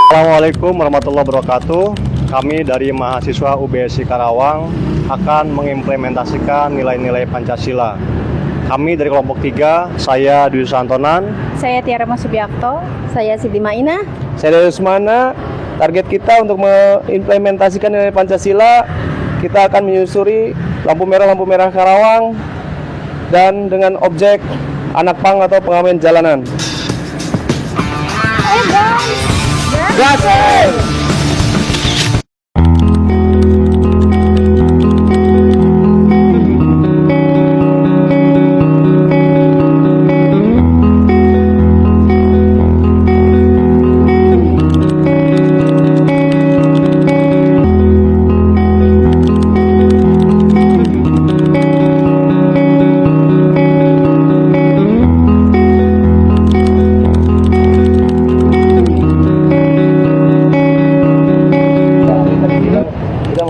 Assalamualaikum warahmatullahi wabarakatuh. Kami dari mahasiswa UBSI Karawang akan mengimplementasikan nilai-nilai Pancasila. Kami dari kelompok 3, saya Dwi Santonan. Saya Tiara Masubiakto. Saya Siti Maina. Saya dari Usmana. Target kita untuk mengimplementasikan nilai Pancasila, kita akan menyusuri lampu merah Karawang dan dengan objek anak pang atau pengamen jalanan. Ayo guys, Gasen!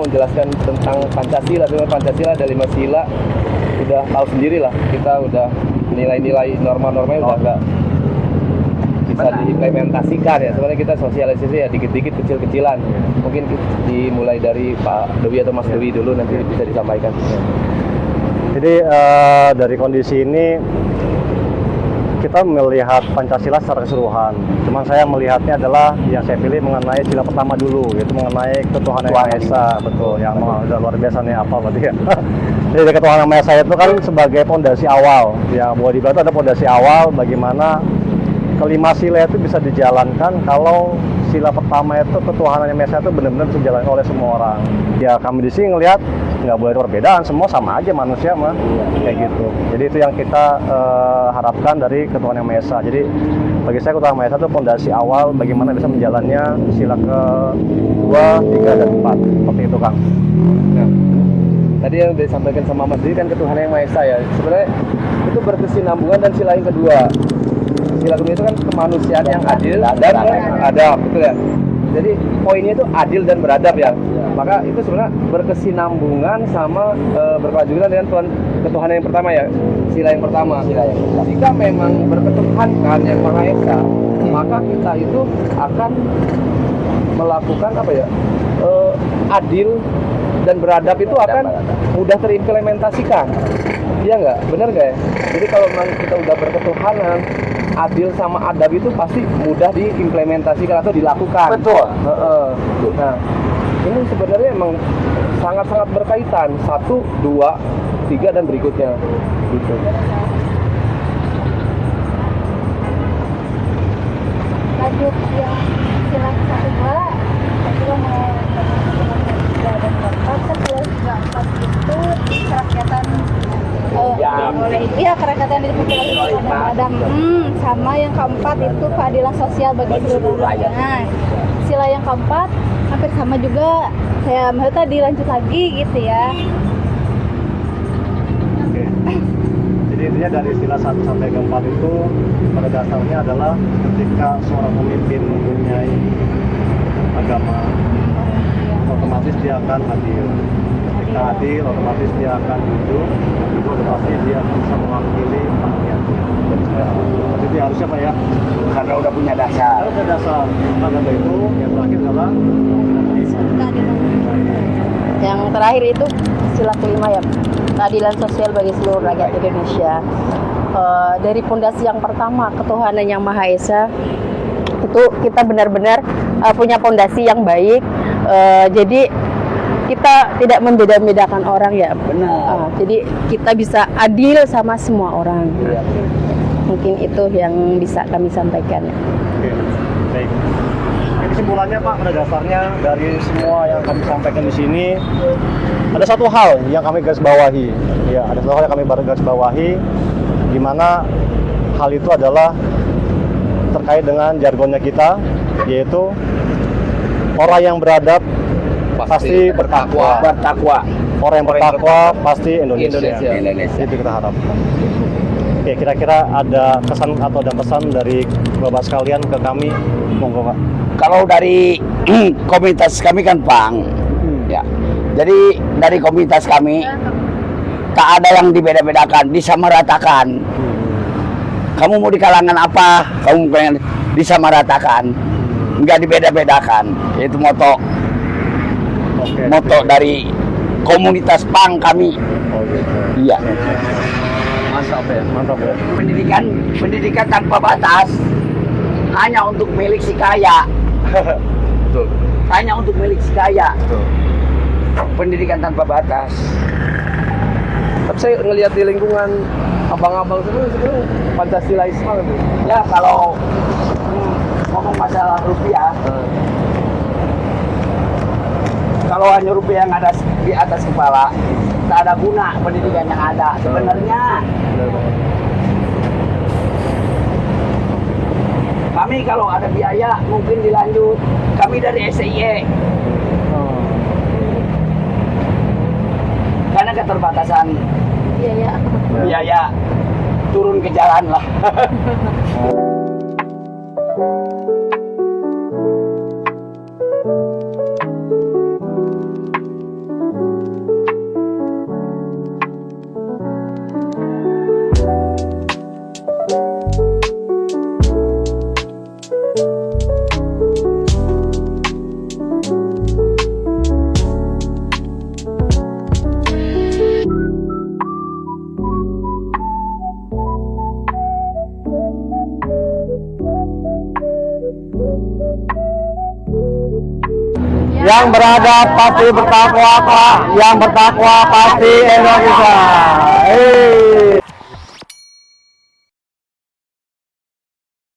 Menjelaskan tentang Pancasila. Dengan Pancasila ada 5 sila, udah tahu sendiri lah, kita udah nilai-nilai norma-normanya udah agak bisa diimplementasikan ya. Sebenarnya kita sosialisasi ya dikit-dikit, kecil-kecilan. Mungkin dimulai dari Pak Dewi atau Mas Dewi dulu, nanti bisa disampaikan. Jadi dari kondisi ini kita melihat Pancasila secara keseluruhan. Cuman saya melihatnya adalah yang saya pilih mengenai sila pertama dulu, yaitu mengenai ketuhanan yang Maha Esa. Betul, yang udah luar biasa nih apa berarti ya. Jadi ketuhanan yang Maha Esa itu kan sebagai fondasi awal. Ya, boleh dibilang itu ada fondasi awal bagaimana kelima sila itu bisa dijalankan kalau sila pertama itu ketuhanan yang Maha Esa itu benar-benar bisa dijalankan oleh semua orang. Ya kami di sini ngelihat nggak boleh ada perbedaan, semua sama aja manusia mah kayak gitu. Jadi itu yang kita harapkan dari ketuhanan yang Maha Esa. Jadi bagi saya ketuhanan Maha Esa itu fondasi awal bagaimana bisa menjalannya sila ke-2, 3, dan 4 seperti itu Kang. Nah, tadi yang disampaikan sama Mas Dewi kan ketuhanan yang Maha Esa ya. Sebenarnya itu berkesinambungan dan sila yang kedua. Sila kedua itu kan kemanusiaan yang adil dan beradab, betul ya. Jadi poinnya itu adil dan beradab ya. Maka itu sebenarnya berkesinambungan sama berkelanjutan dengan ketuhanan yang pertama ya, sila yang pertama. Jika memang berketuhanan yang Maha Esa, maka kita itu akan melakukan apa ya, adil dan beradab itu akan mudah terimplementasikan. Iya nggak? Benar nggak ya? Jadi kalau memang kita udah berketuhanan, adil sama adab itu pasti mudah diimplementasikan atau dilakukan. Betul. Nah, ini sebenarnya emang sangat-sangat berkaitan 1, 2, 3 dan berikutnya. Gitu. lanjut yang sila 1, 2. Saya juga mau sila 3 dan 4. Kan sila 4 itu kerakyatan. Boleh itu ya kerakyatan di Padang. Sama yang keempat itu keadilan sosial bagi seluruh rakyat. Sila yang keempat hampir sama juga. Saya mau tadi lanjut lagi gitu ya. Oke. Jadi intinya dari sila 1 sampai ke 4 itu pada dasarnya adalah ketika seorang pemimpin mempunyai agama, otomatis dia akan adil. Ketika adil, otomatis dia akan hidup, itu pasti dia bisa mewakili rakyatnya. Jadi harusnya Pak ya, Karena udah punya dasar. harus ada dasar. Maka dari itu yang terakhir adalah Yang terakhir itu sila kelima ya, keadilan sosial bagi seluruh rakyat Indonesia. Dari pondasi yang pertama, ketuhanan yang Maha Esa, itu kita benar-benar punya pondasi yang baik. Jadi kita tidak membeda-bedakan orang ya. Benar. Jadi kita bisa adil sama semua orang. Mungkin itu yang bisa kami sampaikan. Oke, baik. Kesimpulannya Pak, pada dasarnya dari semua yang kami sampaikan di sini, ada satu hal yang kami garis bawahi. Ya, ada satu hal yang kami garis bawahi, di mana hal itu adalah terkait dengan jargonnya kita, yaitu orang yang beradab pasti bertakwa. Orang yang bertakwa pasti Indonesia. Itu kita harapkan. Oke, kira-kira ada kesan atau ada pesan dari Bapak sekalian ke kami, monggo Pak. Kalau dari komunitas kami kan Pang, ya. Jadi dari komunitas kami tak ada yang dibeda-bedakan, disamaratakan. Kamu mau di kalangan apa? Kamu pengen disamaratakan. nggak dibeda-bedakan. Itu moto Oke. moto dari komunitas PANG kami. Oh gitu. Iya. Mantap ya. Mantap ya. Pendidikan tanpa batas hanya untuk milik si kaya. Betul. Hanya untuk milik si kaya. Betul. Pendidikan tanpa batas. Tapi saya ngelihat di lingkungan abang-abang sebenarnya Pancasilaisme gitu. Ya kalau ngomong masalah rupiah, kalau hanya rupiah yang ada di atas kepala, tak ada guna pendidikan yang ada sebenarnya. Kami kalau ada biaya mungkin dilanjut. Kami dari SIE. Karena keterbatasan Iya ya. biaya turun ke jalan lah. Yang beradab pasti bertakwa, Pak. Yang bertakwa pasti Indonesia. Hei.